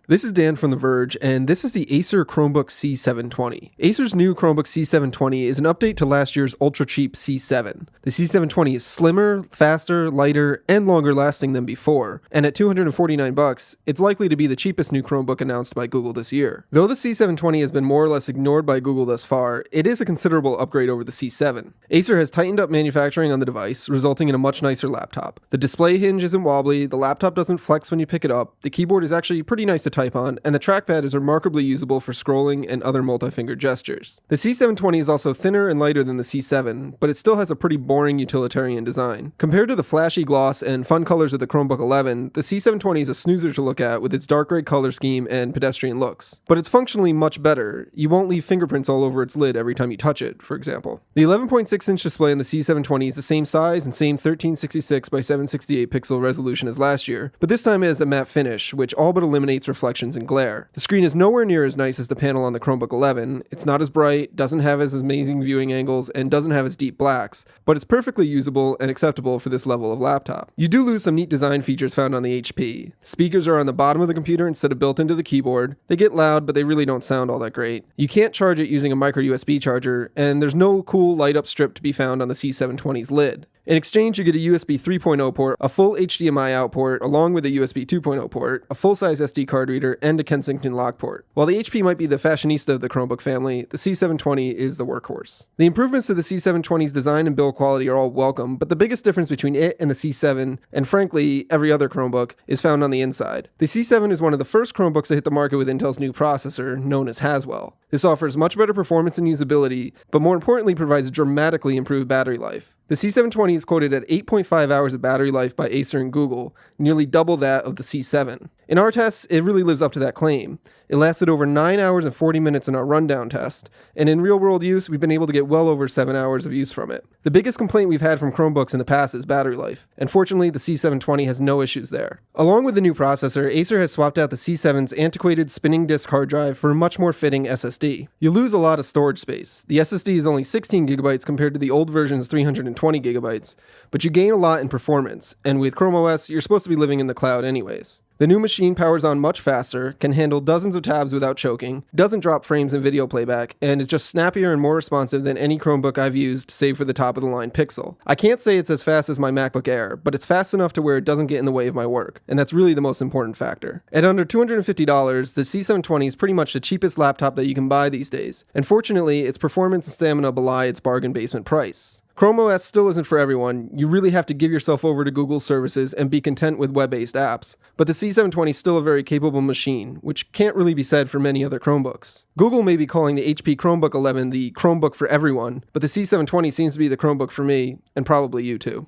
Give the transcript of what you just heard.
This is Dan from The Verge, and this is the Acer Chromebook C720. Acer's new Chromebook C720 is an update to last year's ultra-cheap C7. The C720 is slimmer, faster, lighter, and longer lasting than before, and at $249, it's likely to be the cheapest new Chromebook announced by Google this year. Though the C720 has been more or less ignored by Google thus far, it is a considerable upgrade over the C7. Acer has tightened up manufacturing on the device, resulting in a much nicer laptop. The display hinge isn't wobbly, the laptop doesn't flex when you pick it up, the keyboard is actually pretty nice to type on, and the trackpad is remarkably usable for scrolling and other multi-finger gestures. The C720 is also thinner and lighter than the C7, but it still has a pretty boring utilitarian design. Compared to the flashy gloss and fun colors of the Chromebook 11, the C720 is a snoozer to look at with its dark gray color scheme and pedestrian looks. But it's functionally much better. You won't leave fingerprints all over its lid every time you touch it, for example. The 11.6-inch display on the C720 is the same size and same 1366 by 768 pixel resolution as last year, but this time it has a matte finish, which all but eliminates reflections and glare. The screen is nowhere near as nice as the panel on the Chromebook 11. It's not as bright, doesn't have as amazing viewing angles, and doesn't have as deep blacks, but it's perfectly usable and acceptable for this level of laptop. You do lose some neat design features found on the HP. Speakers are on the bottom of the computer instead of built into the keyboard. They get loud, but they really don't sound all that great. You can't charge it using a micro USB charger, and there's no cool light-up strip to be found on the C720's lid. In exchange, you get a USB 3.0 port, a full HDMI out port, along with a USB 2.0 port, a full-size SD card reader, and a Kensington lock port. While the HP might be the fashionista of the Chromebook family, the C720 is the workhorse. The improvements to the C720's design and build quality are all welcome, but the biggest difference between it and the C7, and frankly, every other Chromebook, is found on the inside. The C7 is one of the first Chromebooks to hit the market with Intel's new processor, known as Haswell. This offers much better performance and usability, but more importantly provides dramatically improved battery life. The C720 is quoted at 8.5 hours of battery life by Acer and Google, nearly double that of the C7. In our tests, it really lives up to that claim. It lasted over 9 hours and 40 minutes in our rundown test, and in real-world use, we've been able to get well over 7 hours of use from it. The biggest complaint we've had from Chromebooks in the past is battery life, and fortunately, the C720 has no issues there. Along with the new processor, Acer has swapped out the C7's antiquated spinning disk hard drive for a much more fitting SSD. You lose a lot of storage space. The SSD is only 16 gigabytes compared to the old version's 320 gigabytes, but you gain a lot in performance, and with Chrome OS, you're supposed to be living in the cloud anyways. The new machine powers on much faster, can handle dozens of tabs without choking, doesn't drop frames in video playback, and is just snappier and more responsive than any Chromebook I've used, save for the top-of-the-line Pixel. I can't say it's as fast as my MacBook Air, but it's fast enough to where it doesn't get in the way of my work, and that's really the most important factor. At under $250, the C720 is pretty much the cheapest laptop that you can buy these days, and fortunately, its performance and stamina belie its bargain basement price. Chrome OS still isn't for everyone. You really have to give yourself over to Google's services and be content with web-based apps. But the C720 is still a very capable machine, which can't really be said for many other Chromebooks. Google may be calling the HP Chromebook 11 the Chromebook for everyone, but the C720 seems to be the Chromebook for me, and probably you too.